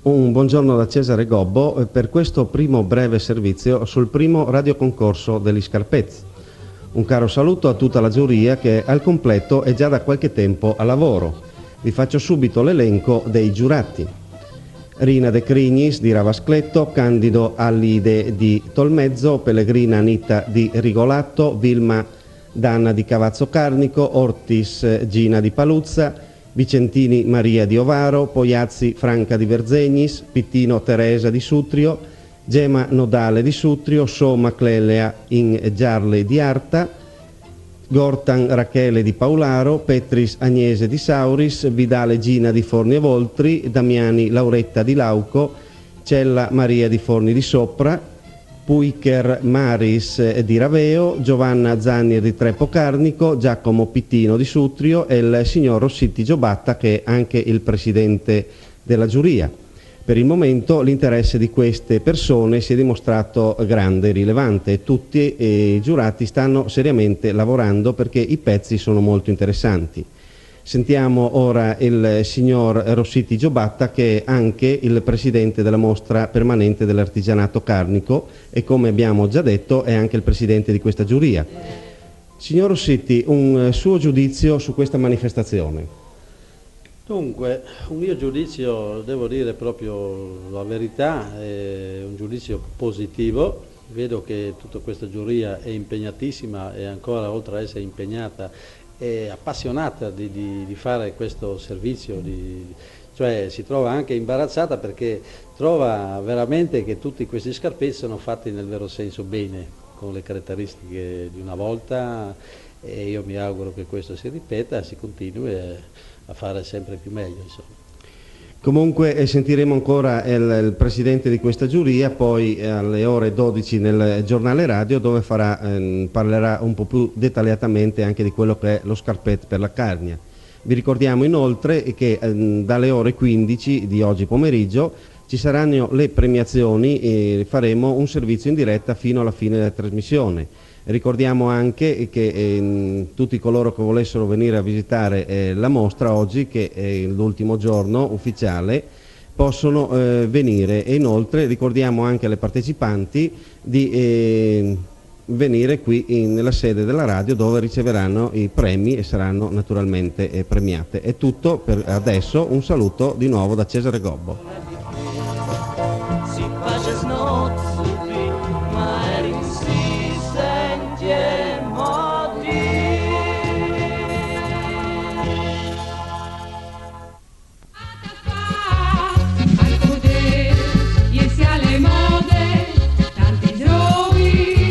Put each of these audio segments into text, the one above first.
Un buongiorno da Cesare Gobbo per questo primo breve servizio sul primo radioconcorso degli Scarpezzi. Un caro saluto a tutta la giuria che al completo è già da qualche tempo a lavoro. Vi faccio subito l'elenco dei giurati. Rina De Crignis di Ravascletto, Candido Allide di Tolmezzo, Pellegrina Anita di Rigolatto, Vilma Danna di Cavazzo Carnico, Ortis Gina di Paluzza, Vicentini Maria di Ovaro, Poiazzi Franca di Verzegnis, Pittino Teresa di Sutrio, Gema Nodale di Sutrio, Soma Clelea in Giarle di Arta, Gortan Rachele di Paularo, Petris Agnese di Sauris, Vidale Gina di Forni e Voltri, Damiani Lauretta di Lauco, Cella Maria di Forni di Sopra, Puicher Maris di Raveo, Giovanna Zanni di Treppo Carnico, Giacomo Pittino di Sutrio e il signor Rossitti Giobatta, che è anche il presidente della giuria. Per il momento l'interesse di queste persone si è dimostrato grande e rilevante e tutti i giurati stanno seriamente lavorando perché i pezzi sono molto interessanti. Sentiamo ora il signor Rossitti Giobatta, che è anche il presidente della mostra permanente dell'artigianato carnico e, come abbiamo già detto, è anche il presidente di questa giuria. Signor Rossitti, un suo giudizio su questa manifestazione? Dunque, un mio giudizio, devo dire proprio la verità, è un giudizio positivo. Vedo che tutta questa giuria è impegnatissima e ancora, oltre a essere impegnata, è appassionata di fare questo servizio, cioè si trova anche imbarazzata perché trova veramente che tutti questi scarpezzi sono fatti nel vero senso bene, con le caratteristiche di una volta, e io mi auguro che questo si ripeta e si continui a fare sempre più meglio, insomma. Comunque sentiremo ancora il presidente di questa giuria poi alle ore 12 nel giornale radio, dove parlerà un po' più dettagliatamente anche di quello che è lo scarpet per la Carnia. Vi ricordiamo inoltre che dalle ore 15 di oggi pomeriggio ci saranno le premiazioni e faremo un servizio in diretta fino alla fine della trasmissione. Ricordiamo anche che tutti coloro che volessero venire a visitare la mostra oggi, che è l'ultimo giorno ufficiale, possono venire, e inoltre ricordiamo anche alle partecipanti di venire qui nella sede della radio, dove riceveranno i premi e saranno naturalmente premiate. È tutto per adesso, un saluto di nuovo da Cesare Gobbo.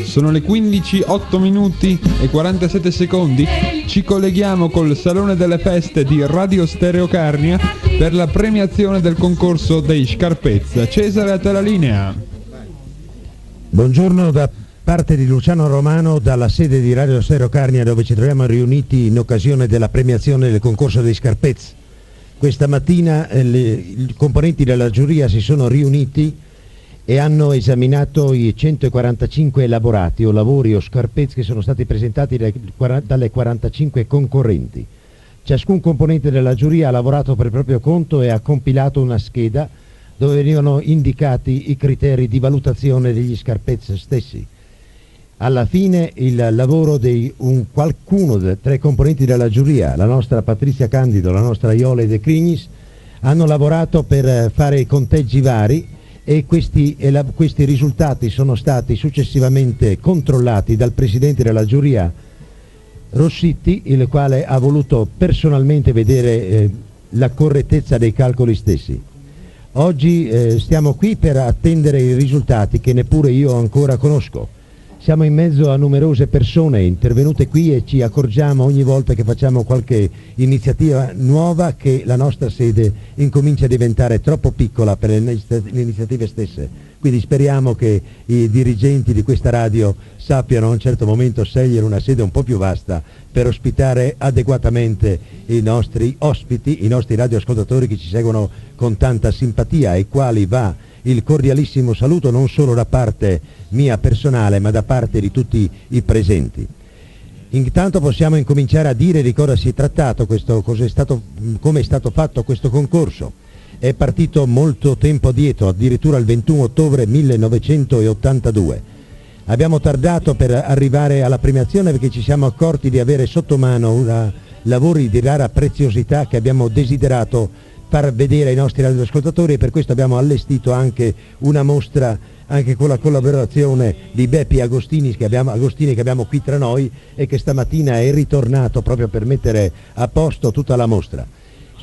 Sono le 15, 8 minuti e 47 secondi. Ci colleghiamo col Salone delle Feste di Radio Stereo Carnia per la premiazione del concorso dei Scarpezza. Cesare, a te la linea. Buongiorno da parte di Luciano Romano dalla sede di Radio Stereo Carnia, dove ci troviamo riuniti in occasione della premiazione del concorso dei Scarpezza. Questa mattina i componenti della giuria si sono riuniti e hanno esaminato i 145 elaborati o lavori o scarpezzi che sono stati presentati dalle 45 concorrenti. Ciascun componente della giuria ha lavorato per proprio conto e ha compilato una scheda dove venivano indicati i criteri di valutazione degli scarpezzi stessi. Alla fine il lavoro di qualcuno dei tre componenti della giuria, la nostra Patrizia Candido, la nostra Iole De Crignis, hanno lavorato per fare i conteggi vari, e questi risultati sono stati successivamente controllati dal presidente della giuria Rossitti, il quale ha voluto personalmente vedere la correttezza dei calcoli stessi. Oggi stiamo qui per attendere i risultati che neppure io ancora conosco. Siamo in mezzo a numerose persone intervenute qui e ci accorgiamo ogni volta che facciamo qualche iniziativa nuova che la nostra sede incomincia a diventare troppo piccola per le iniziative stesse. Quindi speriamo che i dirigenti di questa radio sappiano a un certo momento scegliere una sede un po' più vasta per ospitare adeguatamente i nostri ospiti, i nostri radioascoltatori che ci seguono con tanta simpatia, ai quali va il cordialissimo saluto non solo da parte mia personale ma da parte di tutti i presenti. Intanto possiamo incominciare a dire di cosa si è trattato, come è stato fatto questo concorso. è partito molto tempo addietro, addirittura il 21 ottobre 1982. Abbiamo tardato per arrivare alla premiazione perché ci siamo accorti di avere sotto mano lavori di rara preziosità che abbiamo desiderato far vedere ai nostri radioascoltatori, e per questo abbiamo allestito anche una mostra anche con la collaborazione di Beppi Agostini che abbiamo qui tra noi e che stamattina è ritornato proprio per mettere a posto tutta la mostra.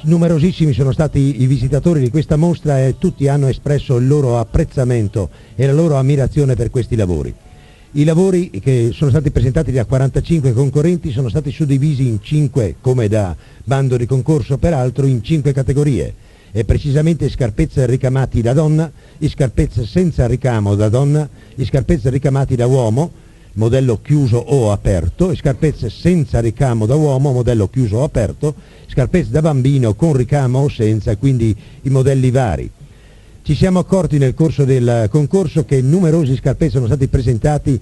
Numerosissimi sono stati i visitatori di questa mostra e tutti hanno espresso il loro apprezzamento e la loro ammirazione per questi lavori. I lavori che sono stati presentati da 45 concorrenti sono stati suddivisi in 5, come da bando di concorso peraltro, in 5 categorie, e precisamente scarpezze ricamati da donna, i scarpezze senza ricamo da donna, i scarpezze ricamati da uomo, modello chiuso o aperto, e scarpezze senza ricamo da uomo, modello chiuso o aperto, scarpezze da bambino con ricamo o senza, quindi i modelli vari. Ci siamo accorti nel corso del concorso che numerosi scarpezzi sono stati presentati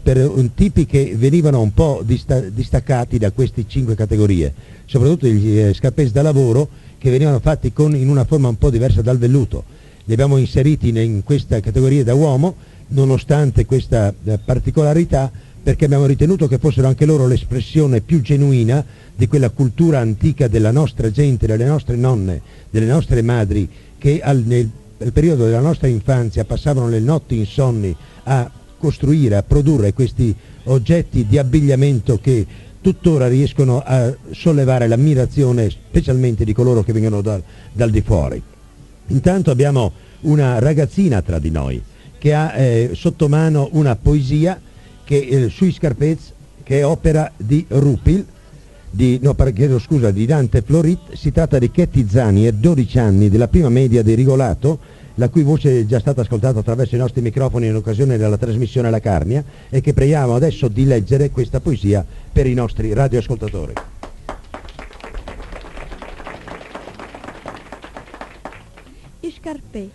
per tipi che venivano un po' distaccati da queste 5 categorie, soprattutto gli scarpezzi da lavoro che venivano fatti in una forma un po' diversa dal velluto. Li abbiamo inseriti in questa categoria da uomo, nonostante questa particolarità, perché abbiamo ritenuto che fossero anche loro l'espressione più genuina di quella cultura antica della nostra gente, delle nostre nonne, delle nostre madri, che nel periodo della nostra infanzia passavano le notti insonni a costruire, a produrre questi oggetti di abbigliamento che tuttora riescono a sollevare l'ammirazione specialmente di coloro che vengono dal di fuori. Intanto abbiamo una ragazzina tra di noi che ha sotto mano una poesia sui scarpezzi, che è opera di Rupil, di Dante Florit. Si tratta di Ketty Zanier, 12 anni, della prima media di Rigolato, la cui voce è già stata ascoltata attraverso i nostri microfoni in occasione della trasmissione alla Carnia, e che preghiamo adesso di leggere questa poesia per i nostri radioascoltatori. I scarpezzi,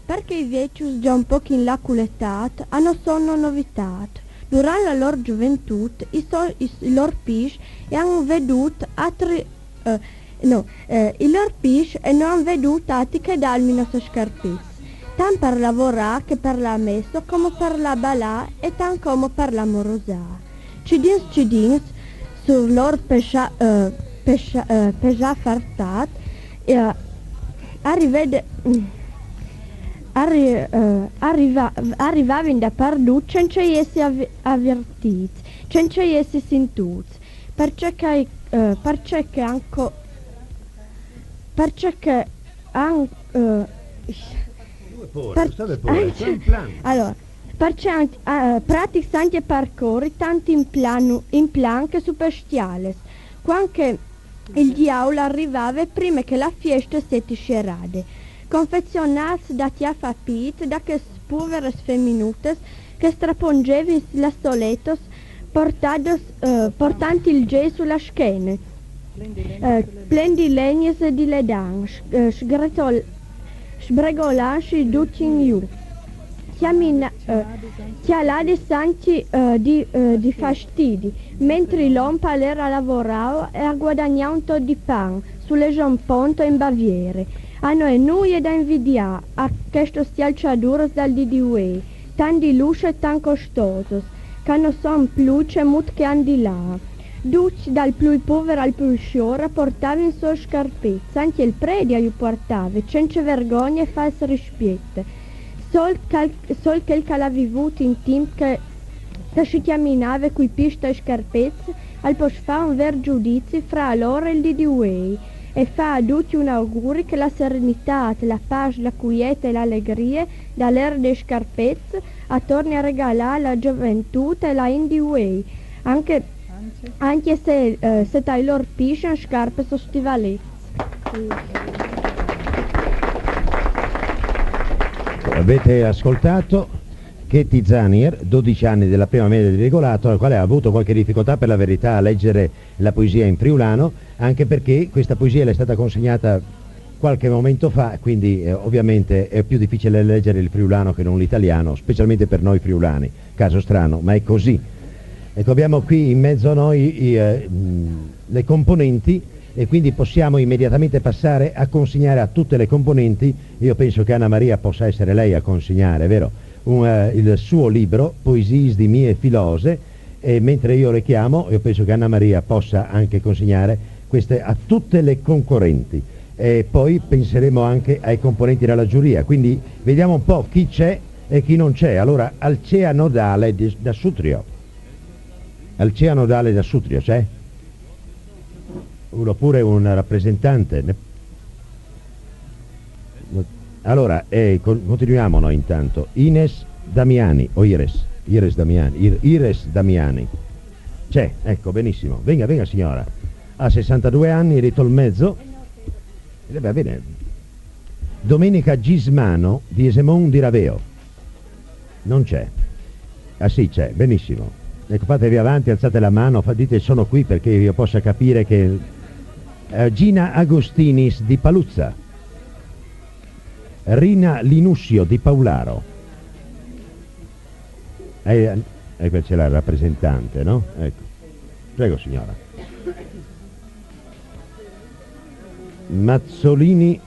perché i vecchi già un po' in la culettat hanno sonno novitat. Durante la loro gioventù i loro pisci hanno veduto altri i loro pisci e non hanno veduto altri che dalmino su scarpezzi, tanto per lavorare che per la messa, come per la balà e tanto come per la morosà. Cidins sul loro pescia fartat arrivavano da perdut senza essere avvertiti, senza essere sentiti, perché praticanti percorri tanto in plan che superstiales, quando il diavolo arrivava prima che la fiesta si scerade, confezionati da tiafapit, da che povere femminutes che strapongevi la soletos portanti il ge sulla schiena, plendi legnes di ledan, sbregolanci tutti in giù, chialadi santi di fastidi, mentre l'ompa era lavorava e ha guadagnato un po' di pan sulle giamponto in Baviere. A noi nulla da invidiare a questo schialciaduros dal DDUE, tan di luce e tan costosos, che non sono più mut che hanno di là. Tutti, dal più povero al più sciora, portavano in suo scarpezza, anche il predia gli portava, senza vergogna e false rispette. Sol che l'ha vivuto in tempo che si camminava coi pista e scarpezze, al posto fa un ver giudizio fra loro e il DDUE, e fa a tutti un augurio che la serenità, la pace, la quiete e l'allegria dall'era dei scarpezze torni a regalare la gioventù e la NDUE, anche se dai loro pisci scarpe sono stivaletti. Avete ascoltato Ketty Zanier, 12 anni, della prima media di Rigolato, la quale ha avuto qualche difficoltà per la verità a leggere la poesia in friulano, anche perché questa poesia le è stata consegnata qualche momento fa, quindi ovviamente è più difficile leggere il friulano che non l'italiano, specialmente per noi friulani, caso strano, ma è così. Ecco, abbiamo qui in mezzo a noi le componenti e quindi possiamo immediatamente passare a consegnare a tutte le componenti. Io penso che Anna Maria possa essere lei a consegnare, vero? Il suo libro, Poesie di mie filose, e mentre io le chiamo, io penso che Anna Maria possa anche consegnare queste a tutte le concorrenti. E poi penseremo anche ai componenti della giuria, quindi vediamo un po' chi c'è e chi non c'è. Allora, Alcea Nodale da Sutrio. Alcea Nodale da Sutrio c'è? Oppure un rappresentante? Allora, continuiamo noi intanto. Ines Damiani, o Ires Damiani, Ires Damiani. C'è, ecco, benissimo. Venga signora. Ha 62 anni, è di Tolmezzo. Va bene. Domenica Gismano di Esemon di Raveo. Non c'è. Ah sì, c'è, benissimo. Ecco, fatevi avanti, alzate la mano, dite sono qui perché io possa capire che... Gina Agostinis di Paluzza. Rina Linussio di Paularo. Ecco, c'è la rappresentante, no? Ecco. Prego signora. Mazzolini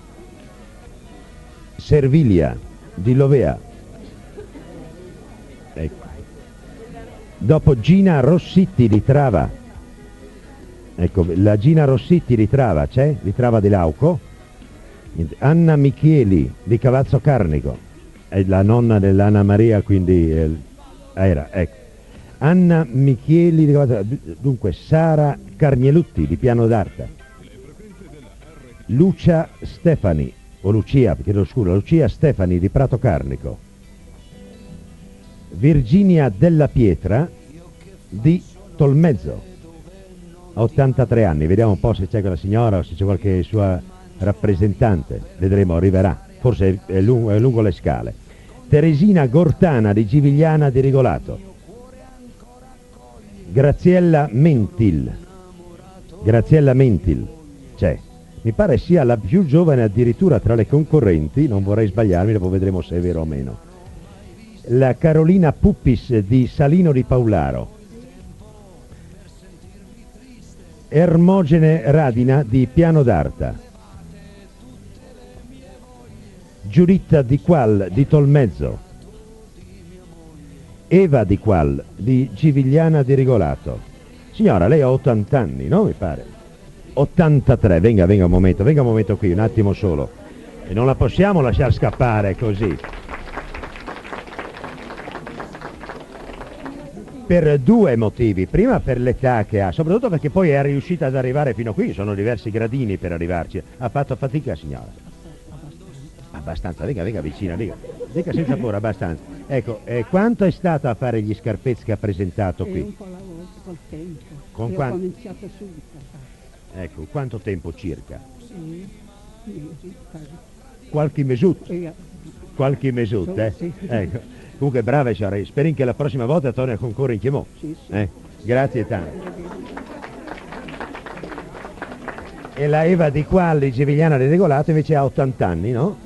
Servilia di Lovea. Ecco. Dopo Gina Rossitti di Trava. Ecco, la Gina Rossitti di Trava c'è? Di Trava di Lauco. Anna Michieli di Cavazzo Carnico. È la nonna dell'Anna Maria, quindi era, ecco. Anna Michieli di Cavazzo. Dunque Sara Carnielutti di Piano d'Arta. Lucia Stefani, o Lucia, chiedo scusa, Lucia Stefani di Prato Carnico. Virginia Della Pietra di Tolmezzo, ha 83 anni, vediamo un po' se c'è quella signora o se c'è qualche sua rappresentante, vedremo, arriverà, forse è lungo le scale. Teresina Gortana di Givigliana di Rigolato. Graziella Mentil c'è. Mi pare sia la più giovane addirittura tra le concorrenti, non vorrei sbagliarmi, dopo vedremo se è vero o meno. La Carolina Puppis di Salino di Paularo. Ermogene Radina di Piano d'Arta. Giuditta Di Qual di Tolmezzo. Eva Di Qual di Givigliana di Rigolato. Signora, lei ha 80 anni, no? Mi pare. 83, venga un momento qui, un attimo solo, e non la possiamo lasciare scappare così. Per due motivi, prima per l'età che ha, soprattutto perché poi è riuscita ad arrivare fino a qui, sono diversi gradini per arrivarci. Ha fatto fatica signora? Abbastanza, venga vicina, dica senza paura, abbastanza. Ecco, quanto è stata a fare gli Scarpezzi che ha presentato qui? Un po' col tempo, Con ho quanto? cominciato subito a fare. Ecco, quanto tempo circa? Quasi. Qualche mesut, Sì. Ecco. Comunque brava signora, spero che la prossima volta torni a concorrere in Chiemò. Sì. Grazie tanto. E la Eva Di Qual di Givigliana di Regolato invece ha 80 anni, no?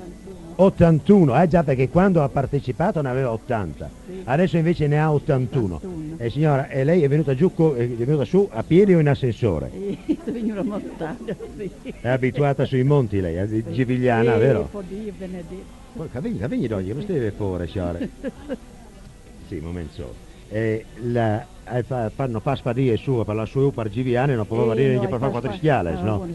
81, già, perché quando ha partecipato ne aveva 80, Sì. adesso invece ne ha 81. Signora, e lei è venuta su a piedi o in ascensore? Venivo a montagna, sì. È abituata sui monti lei, di Givigliana, vero? Dio benedetto. Vengi d'oggi, non stai fuori, signore. Sì, un momento solo. Fanno pas spadire su per la sua per Givigliana, non può dire che per fare quattro schiale, no?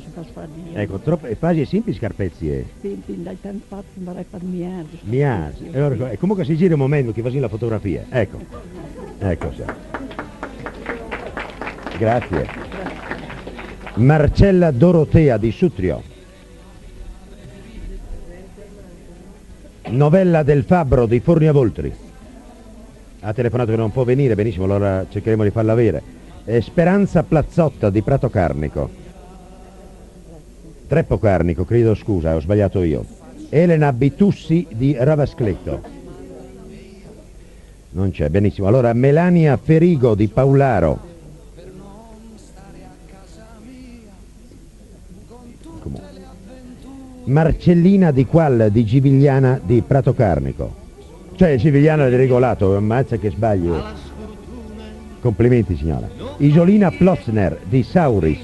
Ecco, troppo, e fasi semplici Scarpezzi, Sì, dai tanto fatto, vorrei fare miaggi. Miaggi. E comunque si gira un momento che fa la fotografia. Ecco sì. Grazie. Marcella Dorotea di Sutrio. Novella del Fabbro di Forni a Voltri. Ha telefonato che non può venire, benissimo, allora cercheremo di farla avere. Speranza Plazzotta di Prato Carnico. Treppo Carnico, chiedo scusa, ho sbagliato io. Elena Bitussi di Ravascletto. Non c'è, benissimo. Allora Melania Ferigo di Paularo. Comunque. Marcellina Di Qual di Givigliana di Prato Carnico. Cioè Givigliana di Regolato, ammazza che sbaglio. Complimenti signora. Isolina Plotzner di Sauris.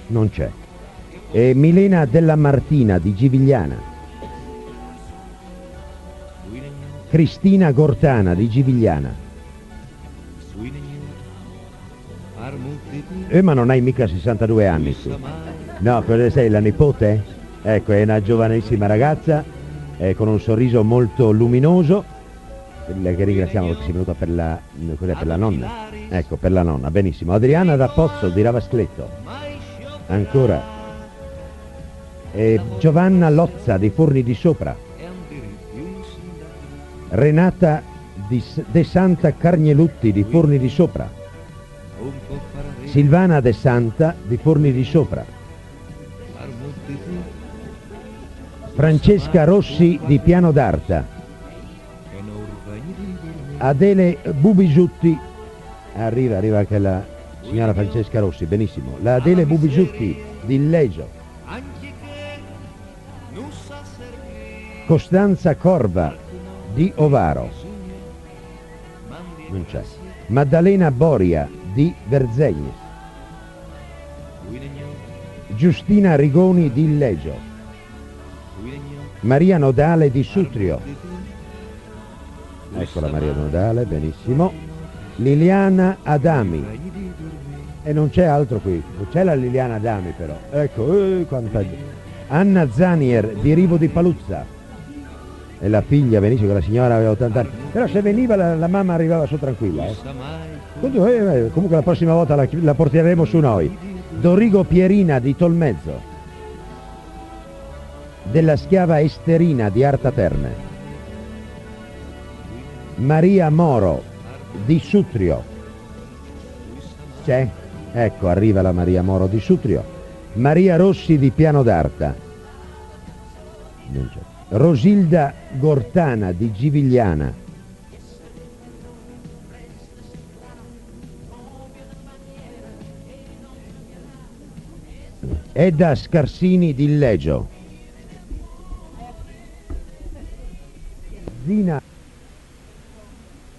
Non c'è. E Milena Della Martina di Givigliana. Cristina Gortana di Givigliana. Ma non hai mica 62 anni tu. No, cosa sei, la nipote? Ecco, è una giovanissima ragazza con un sorriso molto luminoso, che ringraziamo perché si è venuta per la nonna. Ecco, per la nonna, benissimo. Adriana da Pozzo di Ravascletto. Ancora. Giovanna Lozza di Forni di Sopra. Renata De Santa Carnielutti di Forni di Sopra. Silvana De Santa di Forni di Sopra. Francesca Rossi di Piano d'Arta. Adele Bubisutti, arriva anche la signora Francesca Rossi, benissimo. La Adele Bubisutti di Illegio. Costanza Corva di Ovaro. Non c'è. Maddalena Boria di Verzegni. Giustina Rigoni di Illegio. Maria Nodale di Sutrio. Eccola Maria Nodale, benissimo. Liliana Adami. E non c'è altro qui, non c'è la Liliana Adami però. Ecco, quanta... Anna Zanier di Rivo di Paluzza. E la figlia, benissimo, che la signora aveva 80 anni. Però se veniva la mamma arrivava su tranquilla. Comunque la prossima volta la porteremo su noi. Dorigo Pierina di Tolmezzo. Della Schiava Esterina di Arta Terme. Maria Moro di Sutrio. C'è? Ecco, arriva la Maria Moro di Sutrio. Maria Rossi di Piano d'Arta. Non c'è. Rosilda Gortana di Givigliana. Edda Scarsini di Illegio. Zina.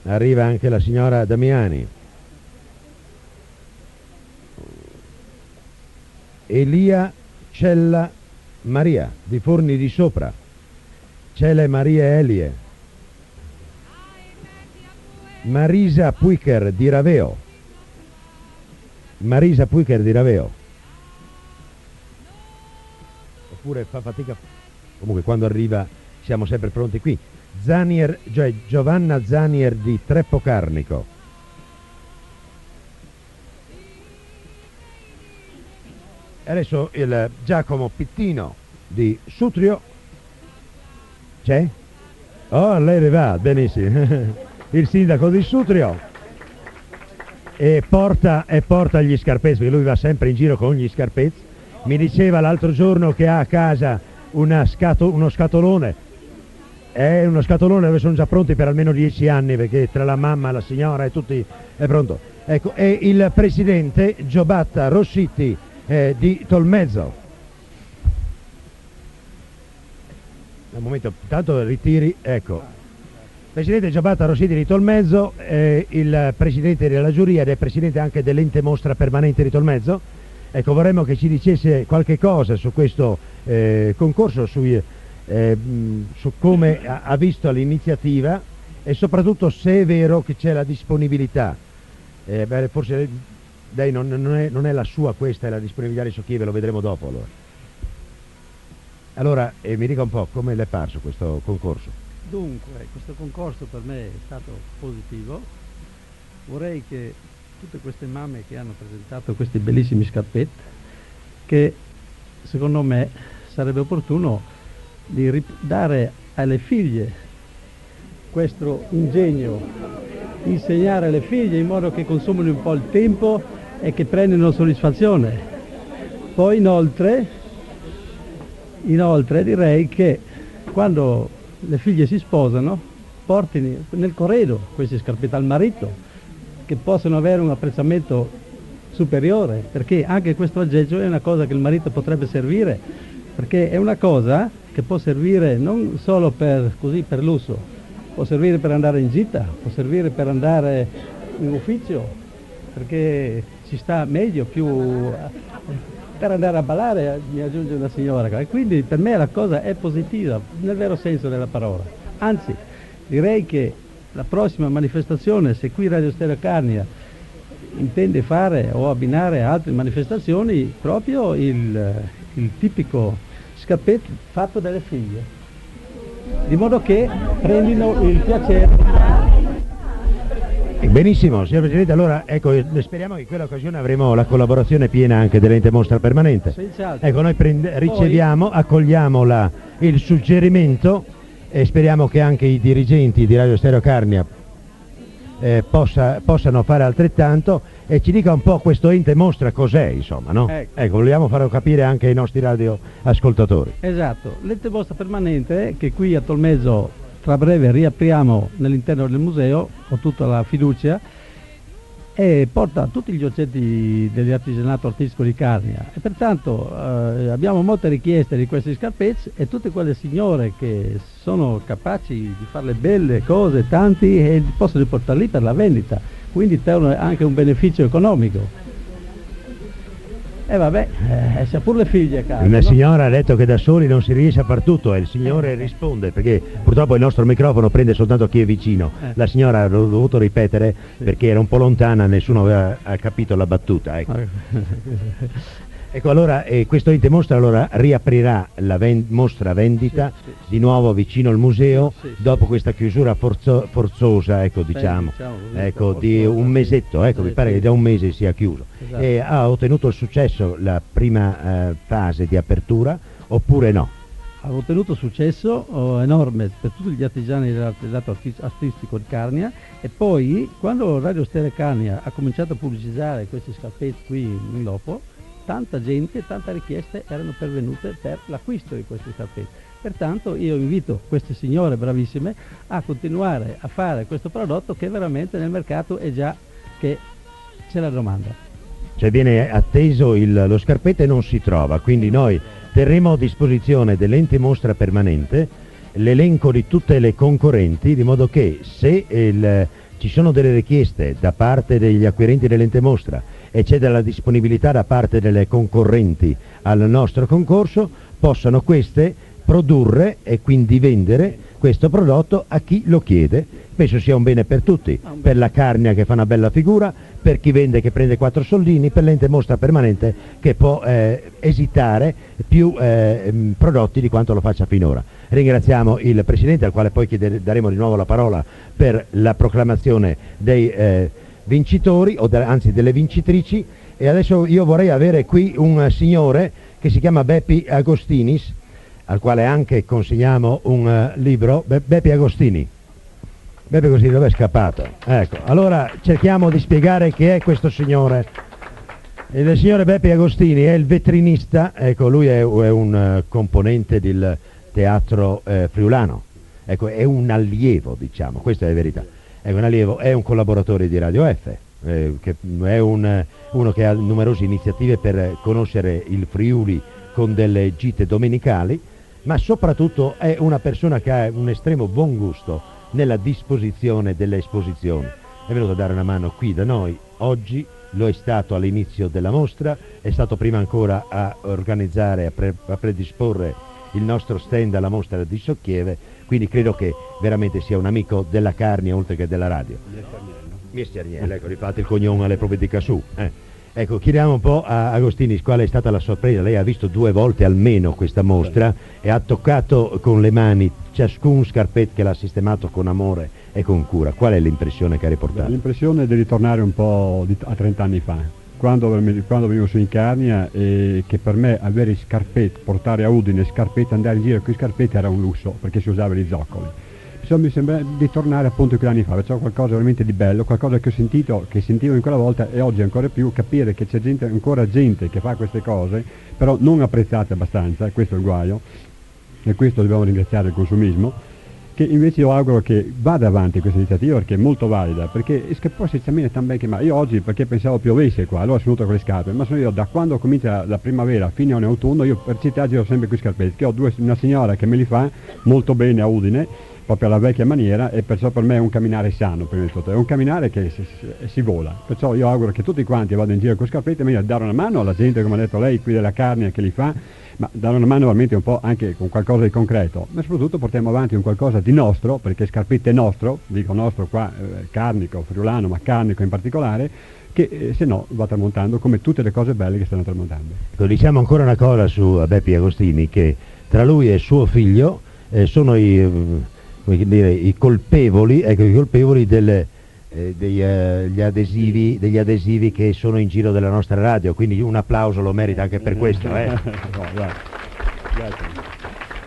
Arriva anche la signora Damiani. Elia Cella Maria di Forni di Sopra. Cele Maria Elie. Marisa Puicher di Raveo. Marisa Puicher di Raveo. Oppure fa fatica. Comunque quando arriva siamo sempre pronti qui. Zanier, cioè Giovanna Zanier di Treppo Carnico. E adesso il Giacomo Pittino di Sutrio. C'è? Oh, lei va, benissimo. Il sindaco di Sutrio. E porta gli scarpezzi, perché lui va sempre in giro con gli scarpezzi. Mi diceva l'altro giorno che ha a casa uno scatolone. È uno scatolone dove sono già pronti per almeno 10 anni, perché tra la mamma, la signora e tutti è pronto. Ecco, è il presidente Giobatta Rossitti di Tolmezzo. Un momento, tanto ritiri, ecco. Presidente Giobatta Rossitti di Tolmezzo, il presidente della giuria ed è presidente anche dell'ente mostra permanente di Tolmezzo. Ecco, vorremmo che ci dicesse qualche cosa su questo concorso, su come ha visto l'iniziativa e soprattutto se è vero che c'è la disponibilità. Forse lei non è la sua questa, è la disponibilità di Socchieve, lo vedremo dopo allora. Mi dica un po' come le è parso questo concorso. Dunque, questo concorso per me è stato positivo. Vorrei che tutte queste mamme che hanno presentato questi bellissimi scarpetti, che secondo me sarebbe opportuno di dare alle figlie questo ingegno, insegnare alle figlie in modo che consumino un po' il tempo e che prendano soddisfazione. Poi inoltre direi che quando le figlie si sposano portino nel corredo questi scarpetti al marito, che possono avere un apprezzamento superiore, perché anche questo aggeggio è una cosa che il marito potrebbe servire, perché è una cosa che può servire non solo per lusso, può servire per andare in gita, può servire per andare in ufficio, perché si sta meglio, per andare a ballare mi aggiunge una signora, e quindi per me la cosa è positiva nel vero senso della parola. Anzi, direi che la prossima manifestazione, se qui Radio Stereo Carnia intende fare o abbinare altre manifestazioni, proprio il tipico scappetto fatto dalle figlie, di modo che prendino il piacere. Benissimo, signor Presidente, allora ecco, speriamo che in quell'occasione avremo la collaborazione piena anche dell'ente mostra permanente. Ecco, noi riceviamo, accogliamo il suggerimento e speriamo che anche i dirigenti di Radio Stereo Carnia possano fare altrettanto e ci dica un po' questo ente mostra cos'è, insomma, no? Ecco, vogliamo farlo capire anche ai nostri radioascoltatori. Esatto, l'ente mostra permanente che qui a Tolmezzo tra breve riapriamo nell'interno del museo, ho tutta la fiducia, e porta tutti gli oggetti dell'artigianato artistico di Carnia e pertanto abbiamo molte richieste di questi scarpezzi e tutte quelle signore che sono capaci di fare le belle cose, tanti, e possono portarli per la vendita, quindi torna anche un beneficio economico. E vabbè, sia pure le figlie, caro. Una signora ha detto che da soli non si riesce a far tutto e il signore risponde, perché purtroppo il nostro microfono prende soltanto chi è vicino. La signora ha dovuto ripetere perché era un po' lontana, nessuno aveva capito la battuta. Ecco, ecco allora questo ente mostra allora riaprirà la mostra vendita di nuovo vicino al museo dopo questa chiusura forzosa, ecco, diciamo, ecco, di un mesetto, ecco, mi pare che da un mese sia chiuso. Esatto. E ha ottenuto il successo la prima fase di apertura oppure no? Ha ottenuto successo enorme per tutti gli artigiani dell'artigianato artistico di Carnia, e poi quando Radio Stereo Carnia ha cominciato a pubblicizzare questi scarpetti qui in Lopo, tanta gente, tante richieste erano pervenute per l'acquisto di questi scarpetti. Pertanto io invito queste signore bravissime a continuare a fare questo prodotto che veramente nel mercato è già che c'è la domanda. Cioè viene atteso lo scarpetto e non si trova, quindi noi terremo a disposizione dell'ente mostra permanente l'elenco di tutte le concorrenti, di modo che se ci sono delle richieste da parte degli acquirenti dell'ente mostra e c'è della disponibilità da parte delle concorrenti al nostro concorso, possano queste produrre e quindi vendere questo prodotto a chi lo chiede. Penso sia un bene per tutti, per la Carnia che fa una bella figura, per chi vende che prende 4 soldini, per l'ente mostra permanente che può esitare più prodotti di quanto lo faccia finora. Ringraziamo il Presidente, al quale poi daremo di nuovo la parola per la proclamazione dei vincitori, anzi delle vincitrici, e adesso io vorrei avere qui un signore che si chiama Beppi Agostinis, al quale anche consegniamo un libro. Beppi Agostini. Beppi Agostini, dove è scappato? Ecco, allora cerchiamo di spiegare chi è questo signore. Il signore Beppi Agostini è il vetrinista, ecco, lui è un componente del teatro friulano, ecco, è un allievo, diciamo, questa è la verità. Ecco, un allievo, è un collaboratore di Radio F, che è uno che ha numerose iniziative per conoscere il Friuli con delle gite domenicali, ma soprattutto è una persona che ha un estremo buon gusto nella disposizione delle esposizioni. È venuto a dare una mano qui da noi oggi, lo è stato all'inizio della mostra, è stato prima ancora a organizzare, a predisporre il nostro stand alla mostra di Socchieve, quindi credo che veramente sia un amico della Carnia oltre che della radio. Mister Agnello, ecco, rifate il cognome alle proprie dica su. Ecco, chiediamo un po' a Agostini qual è stata la sorpresa. Lei ha visto 2 volte almeno questa mostra e ha toccato con le mani ciascun scarpetto che l'ha sistemato con amore e con cura. Qual è l'impressione che ha riportato? L'impressione è di ritornare un po' a 30 anni fa, quando venivo su in Carnia, e che per me avere scarpette, portare a Udine scarpette, andare in giro con i scarpetti era un lusso, perché si usava gli zoccoli. Insomma, mi sembra di tornare appunto a quegli anni fa, facciamo qualcosa veramente di bello, qualcosa che sentivo in quella volta e oggi ancora più, capire che c'è ancora gente che fa queste cose, però non apprezzate abbastanza, questo è il guaio, e questo dobbiamo ringraziare il consumismo, che invece io auguro che vada avanti questa iniziativa, perché è molto valida, perché poi si cammina tan bene che mai. Io oggi, perché pensavo piovesse qua, allora sono venuto con le scarpe, ma sono io da quando comincia la primavera fino all'autunno, io per città giro sempre con i scarpetti, che ho una signora che me li fa molto bene a Udine, proprio alla vecchia maniera, e perciò per me è un camminare sano, prima di tutto, è un camminare che si vola. Perciò io auguro che tutti quanti vadano in giro con scarpette, meglio dare una mano alla gente, come ha detto lei, qui della Carnia che li fa, ma dare una mano veramente un po' anche con qualcosa di concreto, ma soprattutto portiamo avanti un qualcosa di nostro, perché scarpette è nostro, dico nostro qua, carnico, friulano, ma carnico in particolare, che se no va tramontando come tutte le cose belle che stanno tramontando. Diciamo ancora una cosa su Beppi Agostini, che tra lui e suo figlio sono i colpevoli, degli adesivi che sono in giro della nostra radio, quindi un applauso lo merita anche per questo. Grazie.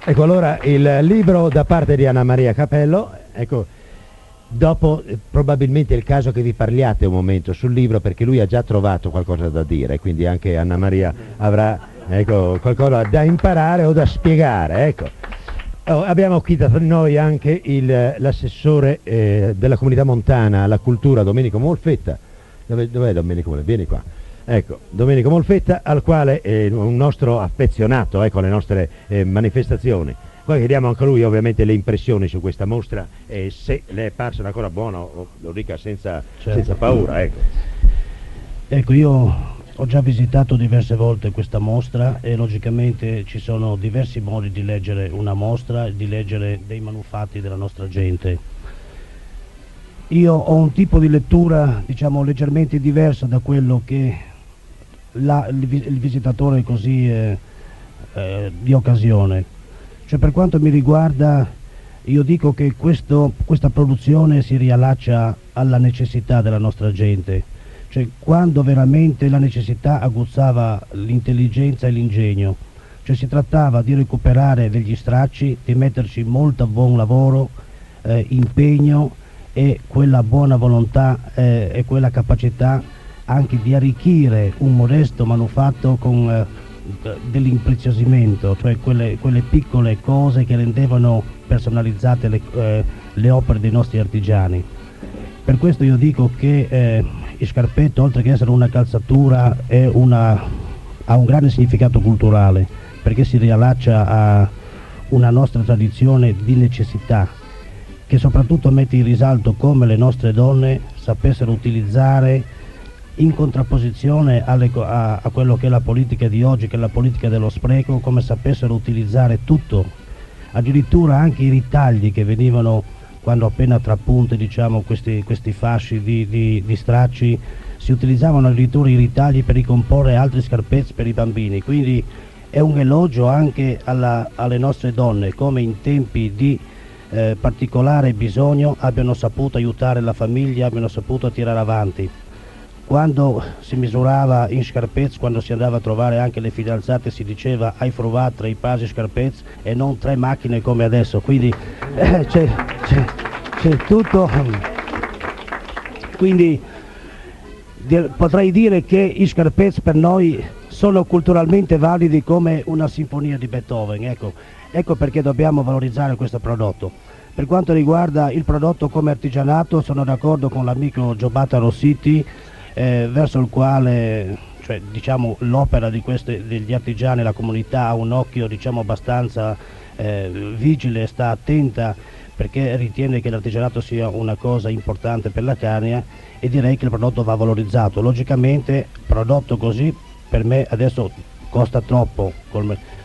Ecco, allora il libro da parte di Anna Maria Capello, ecco, dopo probabilmente è il caso che vi parliate un momento sul libro, perché lui ha già trovato qualcosa da dire, quindi anche Anna Maria avrà, ecco, qualcosa da imparare o da spiegare, ecco. Abbiamo qui da noi anche l'assessore della comunità montana alla cultura, Domenico Molfetta. Dov'è Domenico? Vieni qua. Ecco, Domenico Molfetta, al quale un nostro affezionato, ecco, alle nostre manifestazioni. Poi chiediamo anche a lui ovviamente le impressioni su questa mostra, e se le è parsa una cosa buona, lo dica senza paura. Ecco, io ho già visitato diverse volte questa mostra e logicamente ci sono diversi modi di leggere una mostra, di leggere dei manufatti della nostra gente. Io ho un tipo di lettura, diciamo, leggermente diverso da quello che il visitatore così di occasione. Cioè, per quanto mi riguarda, io dico che questa produzione si riallaccia alla necessità della nostra gente. Cioè, quando veramente la necessità aguzzava l'intelligenza e l'ingegno, cioè si trattava di recuperare degli stracci, di metterci molto buon lavoro, impegno e quella buona volontà e quella capacità anche di arricchire un modesto manufatto con dell'impreziosimento, cioè quelle piccole cose che rendevano personalizzate le opere dei nostri artigiani. Per questo io dico che il scarpetto, oltre che essere una calzatura, ha un grande significato culturale, perché si riallaccia a una nostra tradizione di necessità, che soprattutto mette in risalto come le nostre donne sapessero utilizzare, in contrapposizione a quello che è la politica di oggi, che è la politica dello spreco, come sapessero utilizzare tutto, addirittura anche i ritagli che venivano quando appena trapunte, diciamo, questi fasci di stracci, si utilizzavano addirittura i ritagli per ricomporre altri scarpezzi per i bambini. Quindi è un elogio anche alle nostre donne, come in tempi di particolare bisogno abbiano saputo aiutare la famiglia, abbiano saputo tirare avanti. Quando si misurava in scarpezzi, quando si andava a trovare anche le fidanzate, si diceva hai provato 3 pari di scarpezzi e non 3 macchine come adesso, quindi c'è tutto. Quindi potrei dire che i scarpezzi per noi sono culturalmente validi come una sinfonia di Beethoven, ecco perché dobbiamo valorizzare questo prodotto. Per quanto riguarda il prodotto come artigianato, sono d'accordo con l'amico Giobata Rossiti, verso il quale, cioè, diciamo, l'opera degli artigiani, la comunità ha un occhio, diciamo, abbastanza vigile, sta attenta, perché ritiene che l'artigianato sia una cosa importante per la Carnia, e direi che il prodotto va valorizzato. Logicamente prodotto così per me adesso costa troppo,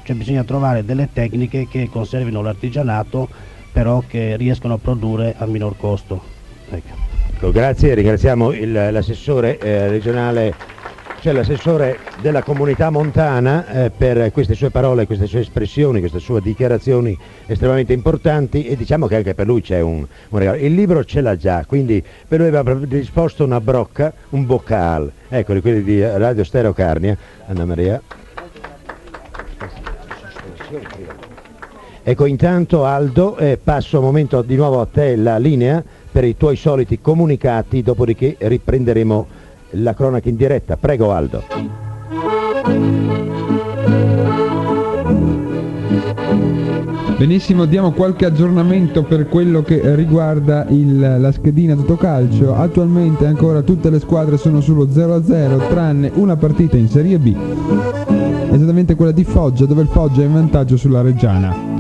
cioè bisogna trovare delle tecniche che conservino l'artigianato, però che riescono a produrre a minor costo. Ecco. Grazie, ringraziamo l'assessore regionale, cioè l'assessore della comunità montana, per queste sue parole, queste sue espressioni, queste sue dichiarazioni estremamente importanti, e diciamo che anche per lui c'è un regalo. Il libro ce l'ha già, quindi per lui aveva disposto una brocca, un bocal, ecco, di quelli di Radio Stereo Carnia. Anna Maria. Ecco, intanto Aldo, passo un momento di nuovo a te la linea per i tuoi soliti comunicati, dopodiché riprenderemo la cronaca in diretta. Prego Aldo. Benissimo, diamo qualche aggiornamento per quello che riguarda la schedina Totocalcio. Attualmente ancora tutte le squadre sono sullo 0-0, tranne una partita in Serie B, esattamente quella di Foggia, dove il Foggia è in vantaggio sulla Reggiana.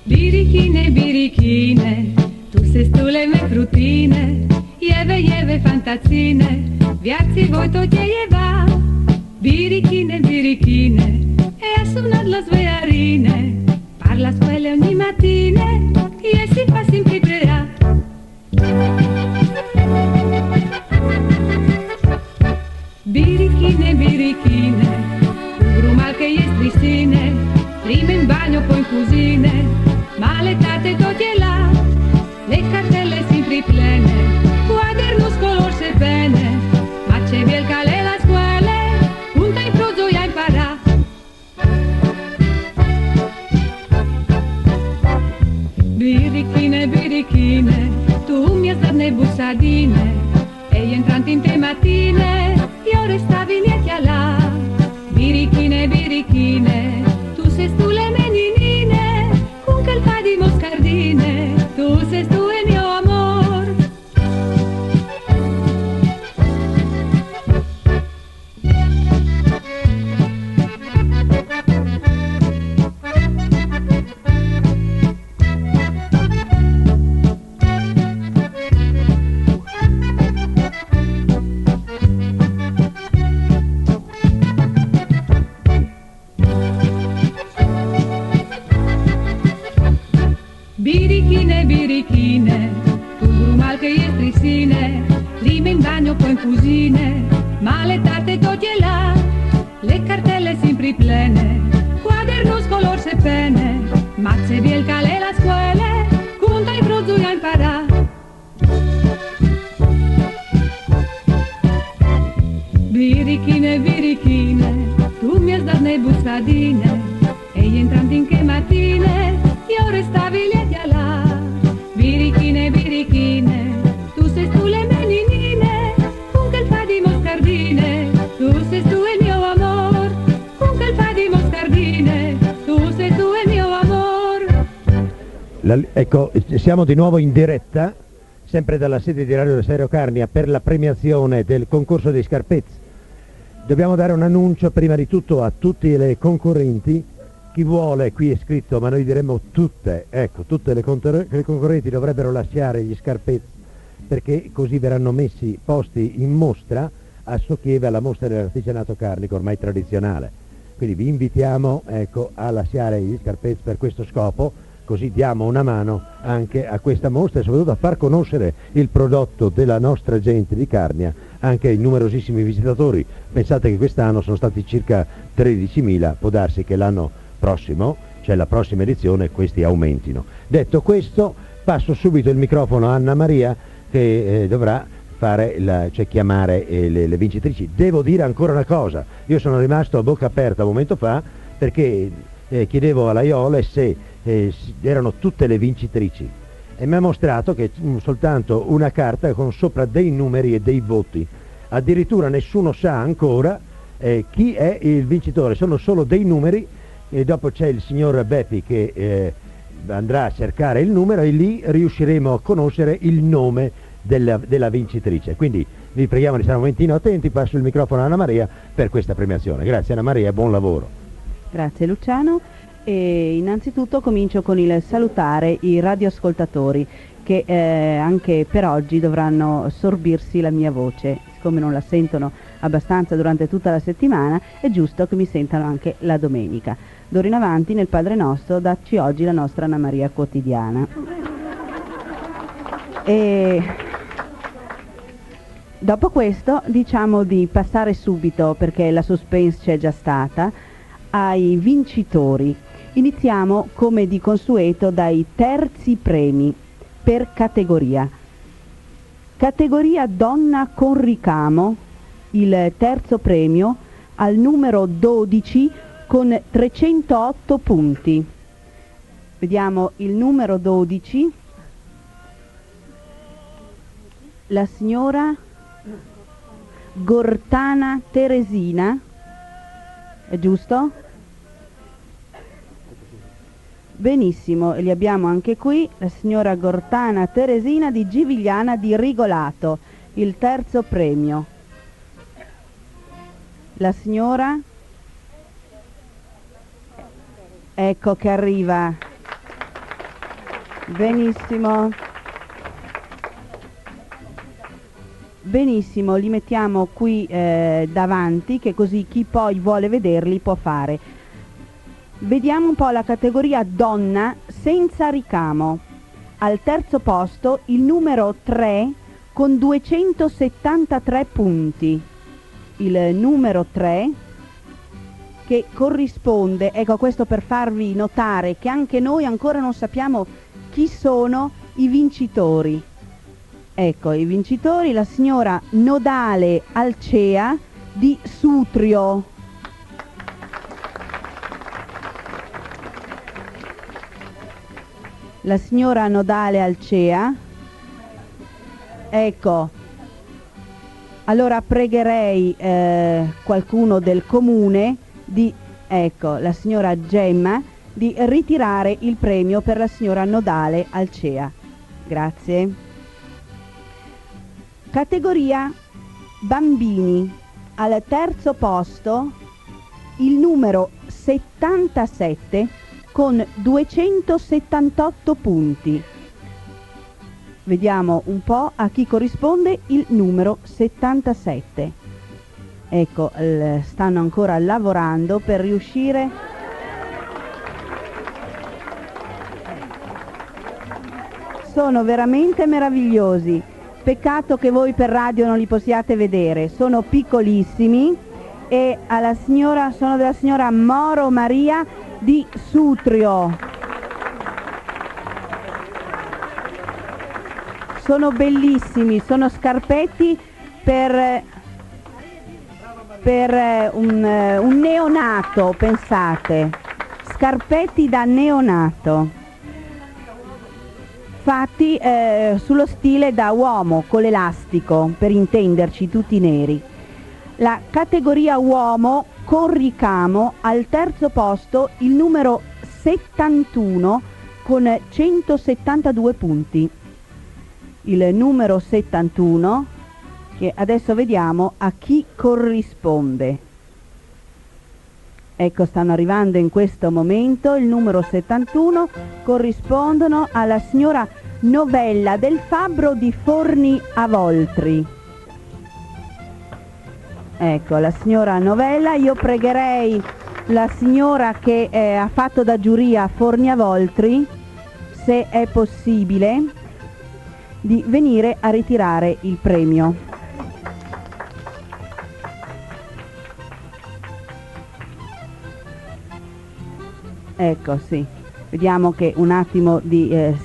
Birichine, birichine, tu sei tu le mie frutine, jeve fantazzine, viarzi voi to va. Birichine, birichine, e a suonat las vearine, parla quelle ogni mattine, e si fa sempre brea. Birichine, birichine, grumal che è tristine, prima in bagno poi in cucine, ma le tate togliela là, le cartelle sempre piene, quadernos color se bene, ma c'è via il calè la scuola, punta in frozo e a imparare. Birichine, birichine, tu mi hai dato le bussadine, e entranti in te mattine, io restavi niente a là. Birichine, birichine, tu sei tu le meninine, con quel fa di moscardine, tu sei tu il mio amor. Birichine, birichine, tu grumal che è tristine, prima in bagno poi in cucine, ma le tarte togliela, le cartelle sempre piene, quadernos color se pene, ma c'è via il calè la scuola, conta i frozzo a imparare. Birichine, birichine, tu mi hai dato le bussadine, e entranti in che mattine, io restavi lì a là. Birichine, birichine, tu sei tu le meninine, con quel fa di moscardine, tu sei tu il mio amor, con quel fa di moscardine, tu sei tu il mio amor. Ecco, siamo di nuovo in diretta, sempre dalla sede di Radio Stereo Carnia, per la premiazione del concorso dei Scarpezzi. Dobbiamo dare un annuncio prima di tutto a tutti le concorrenti. Chi vuole, qui è scritto, ma noi diremmo tutte, ecco, tutte le concorrenti dovrebbero lasciare gli Scarpezzi, perché così verranno messi posti in mostra a Socchieve, alla mostra dell'artigianato carnico ormai tradizionale. Quindi vi invitiamo, ecco, a lasciare gli Scarpezzi per questo scopo, così diamo una mano anche a questa mostra e soprattutto a far conoscere il prodotto della nostra gente di Carnia anche ai numerosissimi visitatori. Pensate che quest'anno sono stati circa 13.000, può darsi che l'anno prossimo, cioè la prossima edizione, questi aumentino. Detto questo, passo subito il microfono a Anna Maria che dovrà fare chiamare le vincitrici. Devo dire ancora una cosa, io sono rimasto a bocca aperta un momento fa perché chiedevo alla Iole se erano tutte le vincitrici e mi ha mostrato che soltanto una carta con sopra dei numeri e dei voti. addirittura nessuno sa ancora chi è il vincitore, sono solo dei numeri e dopo c'è il signor Beppi che andrà a cercare il numero e lì riusciremo a conoscere il nome della vincitrice. Quindi vi preghiamo di stare un momentino attenti, passo il microfono a Anna Maria per questa premiazione. Grazie Anna Maria, buon lavoro. Grazie Luciano, e innanzitutto comincio con il salutare i radioascoltatori che anche per oggi dovranno sorbirsi la mia voce, siccome non la sentono abbastanza durante tutta la settimana è giusto che mi sentano anche la domenica. D'ora in avanti nel Padre Nostro dacci oggi la nostra Anna Maria quotidiana. E dopo questo diciamo di passare subito, perché la suspense c'è già stata, ai vincitori. Iniziamo come di consueto dai terzi premi per categoria. Categoria donna con ricamo, il terzo premio al numero 12 con 308 punti. Vediamo il numero 12, la signora Gortana Teresina, è giusto? Benissimo, e li abbiamo anche qui, la signora Gortana Teresina di Givigliana di Rigolato, il terzo premio. La signora, ecco che arriva, benissimo, benissimo, li mettiamo qui davanti, che così chi poi vuole vederli può fare. Vediamo un po' la categoria donna senza ricamo. Al terzo posto il numero 3 con 273 punti. Il numero 3 che corrisponde, ecco questo per farvi notare che anche noi ancora non sappiamo chi sono i vincitori. Ecco i vincitori, la signora Nodale Alcea di Sutrio. La signora Nodale Alcea, ecco, allora pregherei qualcuno del comune di, ecco, la signora Gemma, di ritirare il premio per la signora Nodale Alcea. Grazie. Categoria bambini, al terzo posto il numero 77 con 278 punti. Vediamo un po' a chi corrisponde il numero 77. Ecco, stanno ancora lavorando per riuscire. Sono veramente meravigliosi. Peccato che voi per radio non li possiate vedere. Sono piccolissimi e alla signora, sono della signora Moro Maria di Sutrio. Sono bellissimi, sono scarpetti per un neonato, pensate, scarpetti da neonato, fatti sullo stile da uomo, con l'elastico, per intenderci, tutti neri. La categoria uomo con ricamo, al terzo posto il numero 71 con 172 punti. Il numero 71 che adesso vediamo a chi corrisponde. Ecco, stanno arrivando in questo momento. Il numero 71 corrispondono alla signora Novella del Fabbro di Forni a Voltri. Ecco, la signora Novella, io pregherei la signora che ha fatto da giuria a Forni a Voltri, se è possibile, di venire a ritirare il premio. Ecco, sì. Vediamo che un attimo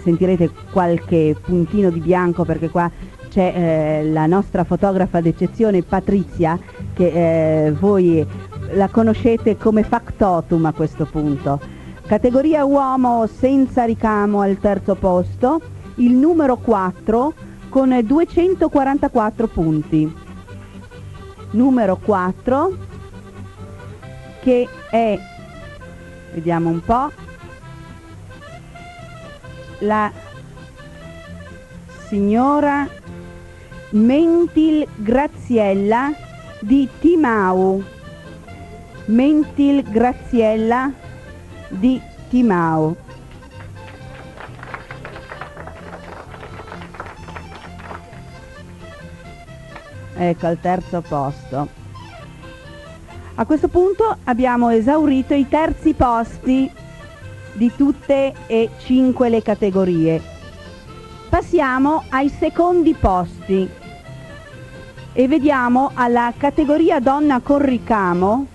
sentirete qualche puntino di bianco, perché qua c'è la nostra fotografa d'eccezione Patrizia, che voi la conoscete come factotum a questo punto. Categoria uomo senza ricamo al terzo posto, il numero 4 con 244 punti. numero 4, che è, vediamo un po', la signora Mentil Graziella di Timau. Mentil Graziella di Timau. Ecco, al terzo posto. A questo punto abbiamo esaurito i terzi posti di tutte e 5 le categorie. Passiamo ai secondi posti e vediamo alla categoria donna con ricamo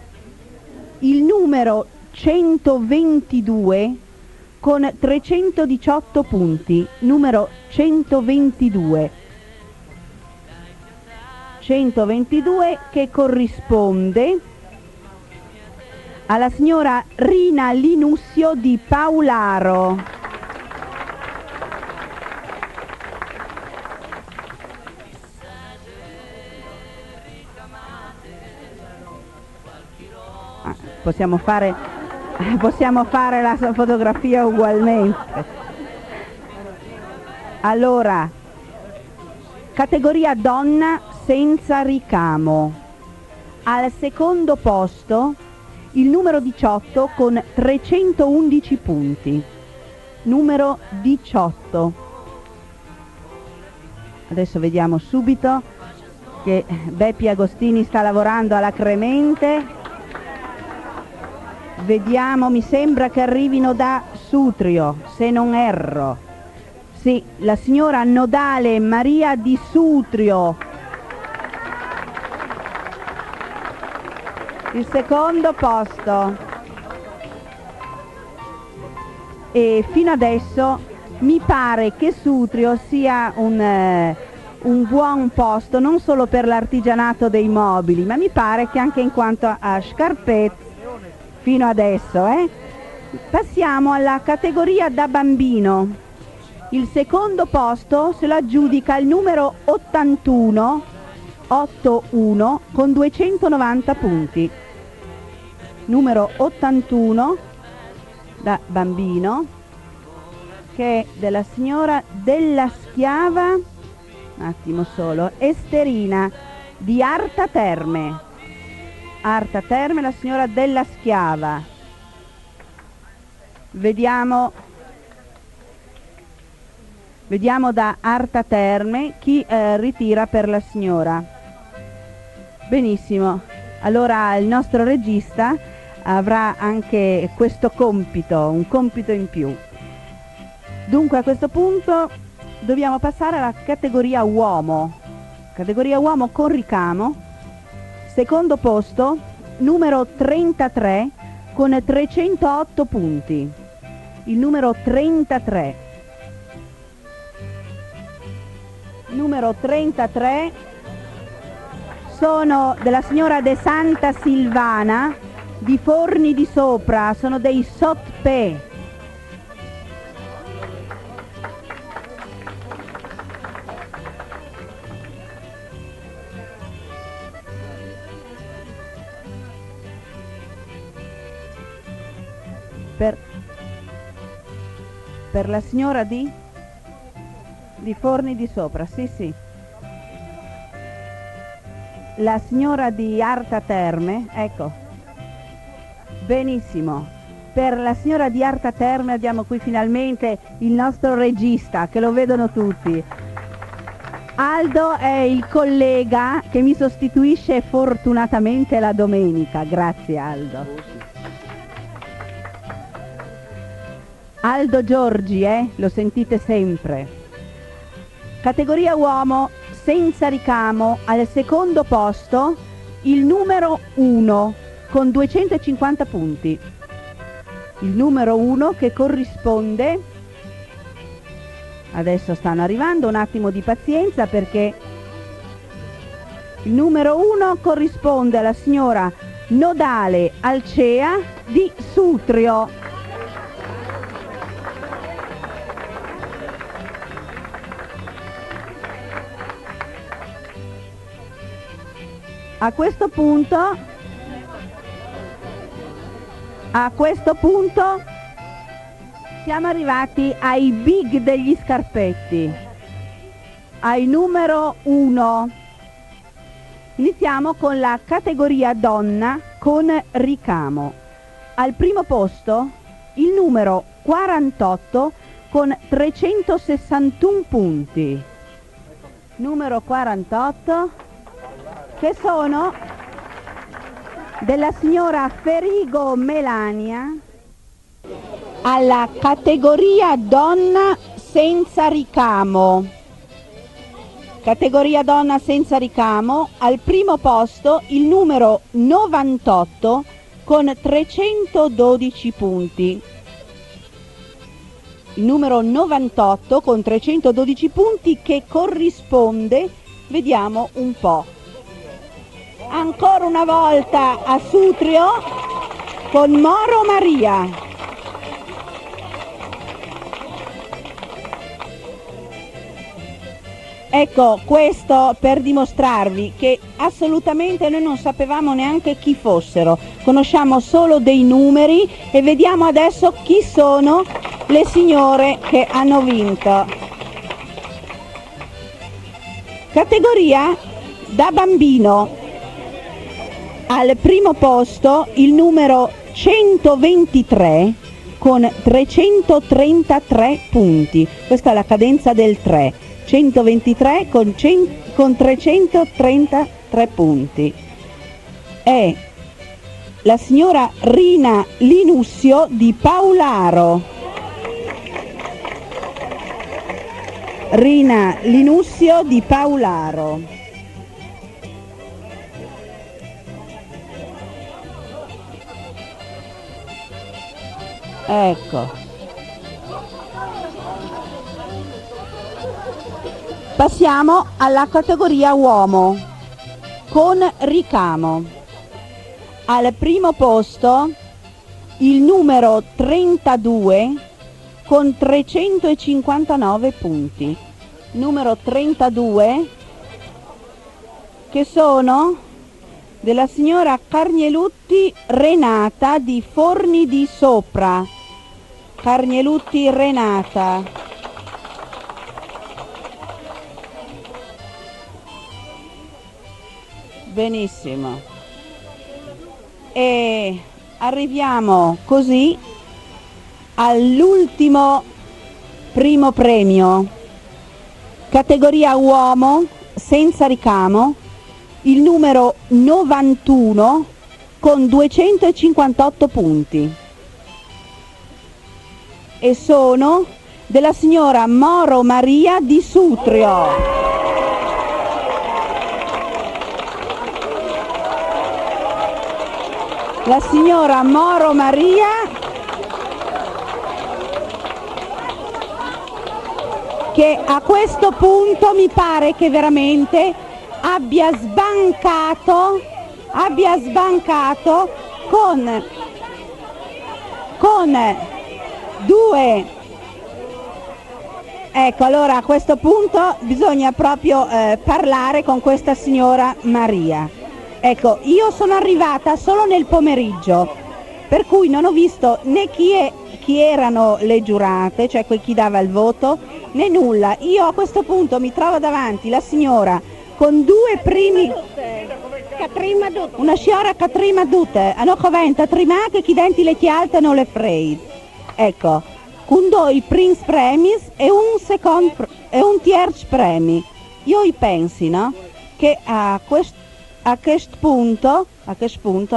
il numero 122 con 318 punti, numero 122 che corrisponde alla signora Rina Linussio di Paularo. Possiamo fare la fotografia ugualmente. Allora, categoria donna senza ricamo. Al secondo posto il numero 18 con 311 punti. Numero 18. Adesso vediamo subito che Beppi Agostini sta lavorando alacremente. Vediamo, mi sembra che arrivino da Sutrio, se non erro. Sì, la signora Nodale Maria di Sutrio. Il secondo posto. E fino adesso mi pare che Sutrio sia un buon posto non solo per l'artigianato dei mobili, ma mi pare che anche in quanto a scarpette fino adesso. Passiamo alla categoria da bambino. Il secondo posto se lo aggiudica il numero 81 con 290 punti. Numero 81 da bambino, che è della signora Della Schiava, un attimo solo, Esterina di Arta Terme. Arta Terme, la signora Della Schiava. Vediamo da Arta Terme chi ritira per la signora. Benissimo, allora il nostro regista avrà anche questo compito, un compito in più. Dunque a questo punto dobbiamo passare alla categoria uomo. Categoria uomo con ricamo. Secondo posto, numero 33 con 308 punti. Il numero 33. Numero 33 sono della signora De Santa Silvana di Forni di Sopra, sono dei sotpe. Per la signora di Forni di Sopra, sì. La signora di Arta Terme, ecco. Benissimo. Per la signora di Arta Terme abbiamo qui finalmente il nostro regista, che lo vedono tutti. Aldo è il collega che mi sostituisce fortunatamente la domenica. Grazie Aldo. Aldo Giorgi, lo sentite sempre. Categoria uomo senza ricamo, al secondo posto il numero 1 con 250 punti. Il numero 1 che corrisponde, adesso stanno arrivando, un attimo di pazienza perché il numero 1 corrisponde alla signora Nodale Alcea di Sutrio. A questo punto siamo arrivati ai big degli scarpetti, ai numero 1. Iniziamo con la categoria donna con ricamo. Al primo posto il numero 48 con 361 punti. Numero 48, che sono della signora Ferigo Melania. Alla categoria donna senza ricamo. Categoria donna senza ricamo, al primo posto il numero 98 con 312 punti. Il numero 98 con 312 punti che corrisponde, vediamo un po', ancora una volta a Sutrio con Moro Maria. Ecco, questo per dimostrarvi che assolutamente noi non sapevamo neanche chi fossero, conosciamo solo dei numeri e vediamo adesso chi sono le signore che hanno vinto. Categoria da bambino. Al primo posto il numero 123 con 333 punti. Questa è la cadenza del 3. 123 con 333 punti. È la signora Rina Linussio di Paularo. Rina Linussio di Paularo. Ecco. Passiamo alla categoria uomo con ricamo. Al primo posto il numero 32 con 359 punti. Numero 32 che sono della signora Carnielutti Renata di Forni di Sopra. Carnielutti Renata. Benissimo. E arriviamo così all'ultimo primo premio. Categoria uomo senza ricamo, il numero 91 con 258 punti. E sono della signora Moro Maria di Sutrio. La signora Moro Maria che a questo punto mi pare che veramente abbia sbancato con due. Ecco, allora a questo punto bisogna proprio parlare con questa signora Maria. Ecco, io sono arrivata solo nel pomeriggio, per cui non ho visto né chi erano le giurate, cioè chi dava il voto, né nulla. Io a questo punto mi trovo davanti la signora con due primi... Una signora Catrima Dute, hanno coventa trima che chi denti le chialte le frei. Ecco, con due Prince Premis e un Tierce Premi. Io pensi, no? Che a questo punto,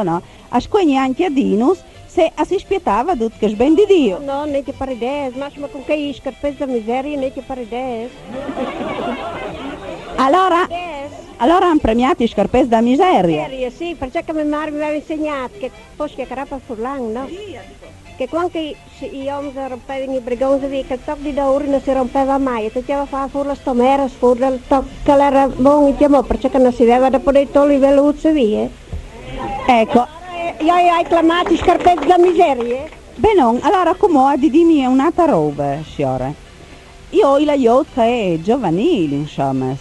no, a squegni anche a Dinus, se si spietava tutto che sben di Dio. No, non che pare des, ma con che scarpette da miseria, non che pare des. Allora hanno premiato i scarpette da miseria. Sì, perché mia madre mi aveva insegnato che poi che carapa furlang, no? Che quando i uomini rompevano i brigoni, che il tocco di ore non si rompeva mai, e tu ti fa fuori la stomera, fuori il tocco che era buono, perché non si aveva da poter togliere veloce via. Ecco. Io ho acclamato i scarpetti da miseria. Beh non, allora come dimmi un'altra roba, signore. Io ho la yacht che è giovanile, insomma.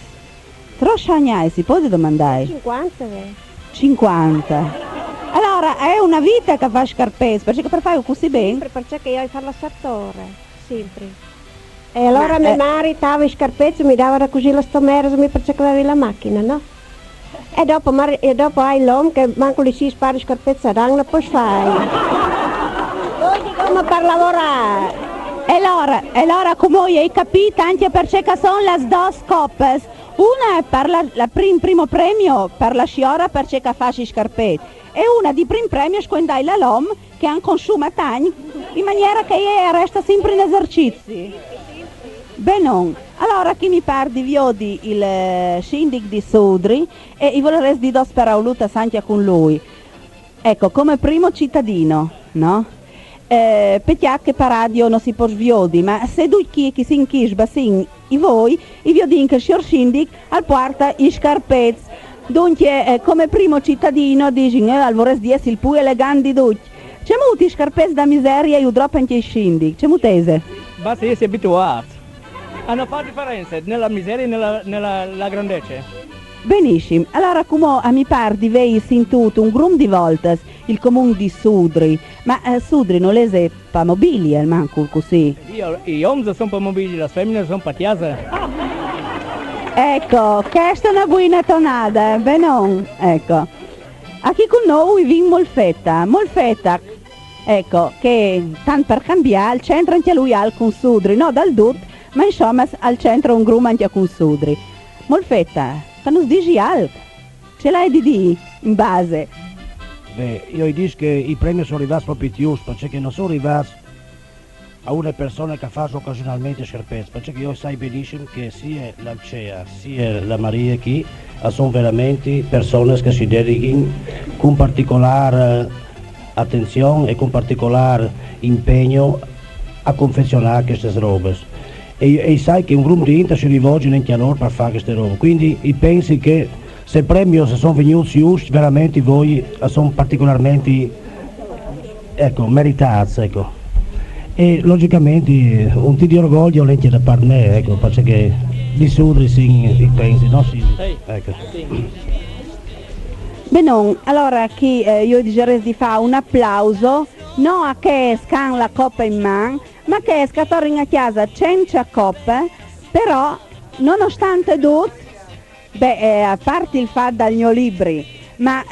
Trosciagnai, si può domandare? 50, 50. Allora è una vita che fa scarpette, perché per fare così bene. Sempre perché io fare la sartore, sempre. E allora mio marito aveva i scarpette, mi dava così la stomera, perché avevi la macchina, no? E dopo hai l'uomo che manco li si spara i scarpette a rangla, poi fai. Poi come per lavorare. E allora come hai capito anche perché sono le due coppe. Una è per la primo premio per la sciora perché fa i scarpette e una di primo premio quando hai la LOM che ha un consumo tanto in maniera che resta sempre in esercizi. Benon, allora chi mi parli di il sindaco di Sudri e io vorrei di dos parauluta anche con lui. Ecco, come primo cittadino, no? Perché che per radio non si può sviodi, ma se tu chi si inchisba sin i voi, i viodin che signor sindaco al porta i scarpezzi. Dunque, come primo cittadino dici, al vorrei di essere il più elegante di tutti. C'è molti scarpezzi da miseria e udropa anche i sindaci, c'è moltese? Basta essere abituati. Hanno fatto differenza nella miseria e nella grandezza. Benissimo, allora come a mi par di vei sentito un grum di volte il comune di Sudri, ma Sudri non le sepa mobili, manco così. Gli uomini sono per mobili, le femmine sono per chiesa. Ecco, questa è una buona tonada, beh non, ecco. A chi con noi viene Molfetta, ecco, che tanto per cambiare, il centro anche lui ha con Sudri, no dal Dut, ma insomma al centro un grum anche con Sudri. Molfetta, che non dici altro, ce l'hai di in base? Beh, io dico che i premi sono arrivati proprio più, perché non sono arrivati a una persona che fa occasionalmente scarpette, perché io sai benissimo che sia l'Alcea sia la Maria qui sono veramente persone che si dedicano con particolare attenzione e con particolare impegno a confezionare queste robe. E sai che un gruppo di gente si rivolge anche a loro per fare queste robe, quindi pensi che se il premio sono venuti giusti, veramente voi sono particolarmente meritati, ecco. E logicamente un po' di orgoglio anche da parte me, ecco, perché di Sudri si pensi, no? Ecco. Beh non, allora chi io direi di fare un applauso, non a che scan la coppa in mano, ma che scatorna a casa senza coppa, però nonostante tutto, a parte il fatto dal mio libri, ma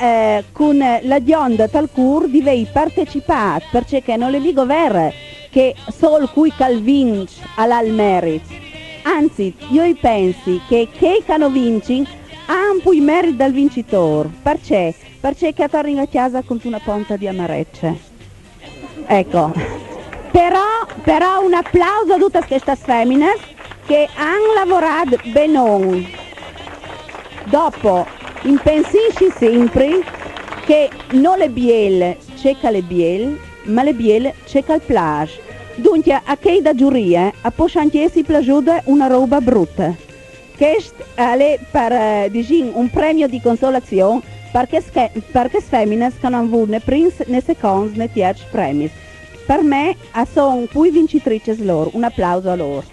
con la dionda tal cur divei partecipare, perché non le dico vere che solo qui Calvin ha il merito. Anzi, io pensi che hanno vinci hanno più merito dal vincitore, perché che torna a casa con una ponta di amarecce. Ecco. Però un applauso a tutte queste femmine che hanno lavorato benone. Dopo, impensisci sempre che non le bielle cerca le bielle, ma le bielle cerca il plage. Dunque, a che da giuria, a può anche essere piaciuta una roba brutta. Questo è per un premio di consolazione perché femmine che non hanno avuto né primi né secondi né terzi premi. Per me sono poi vincitrici loro, un applauso a loro.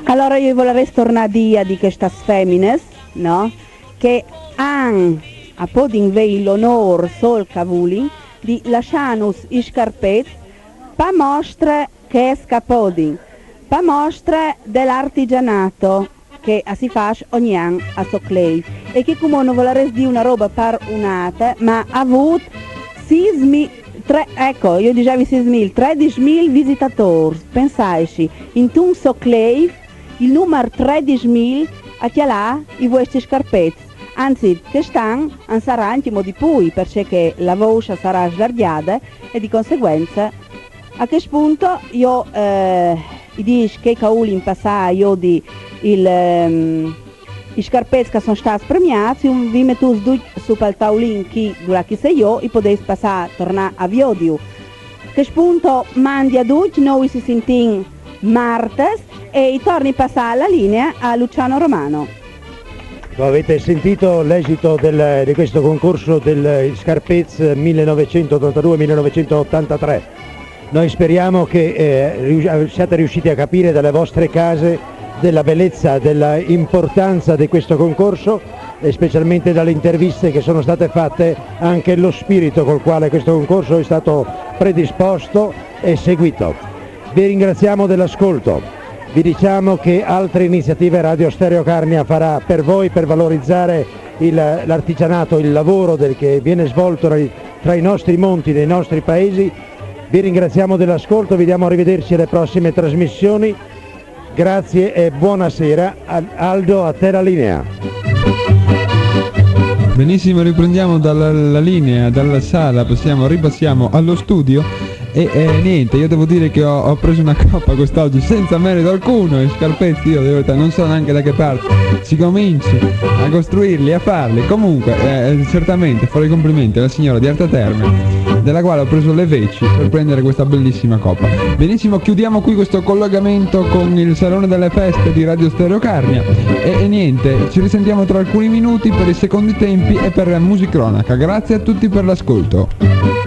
Allora io vorrei tornare a dire di queste femmine, no? Che hanno a podin l'onore sol cavuli di lasciarnos i scarpetti per mostra che è scapodin, per mostra dell'artigianato che si fa ogni anno a Soclei e che come non vuole dire una roba per un'altra, ma ha avuto 13.000 visitatori, pensaici, in un Soclei il numero 13.000 a chialà i vostri scarpetti, anzi quest'anno non sarà anche di più perché la voce sarà slargata e di conseguenza a questo punto io dico che cauli in passato io di i scarpetti che sono stati premiati, vi metto su il tavolino chi sei io e potete passare, tornare a Viodio. A questo punto mandi a tutti, noi si sentiamo martes e torni a passare la linea a Luciano Romano. Avete sentito l'esito di questo concorso del Scarpezz 1982-1983. Noi speriamo che siate riusciti a capire dalle vostre case della bellezza, della importanza di questo concorso e specialmente dalle interviste che sono state fatte, anche lo spirito col quale questo concorso è stato predisposto e seguito. Vi ringraziamo dell'ascolto, vi diciamo che altre iniziative Radio Stereo Carnia farà per voi per valorizzare l'artigianato, il lavoro che viene svolto tra i nostri monti, nei nostri paesi. Vi ringraziamo dell'ascolto, vi diamo arrivederci alle prossime trasmissioni. Grazie e buonasera. Aldo, a te la linea. Benissimo, riprendiamo dalla linea, dalla sala, ripassiamo allo studio e niente, io devo dire che ho preso una coppa quest'oggi senza merito alcuno e Scarpezzi, io non so neanche da che parte si cominci a costruirli, a farli. Comunque certamente farò i complimenti alla signora di Arte Terme, della quale ho preso le veci per prendere questa bellissima coppa. Benissimo, chiudiamo qui questo collegamento con il Salone delle Feste di Radio Stereo Carnia e niente, ci risentiamo tra alcuni minuti per i secondi tempi e per la musicronaca. Grazie a tutti per l'ascolto.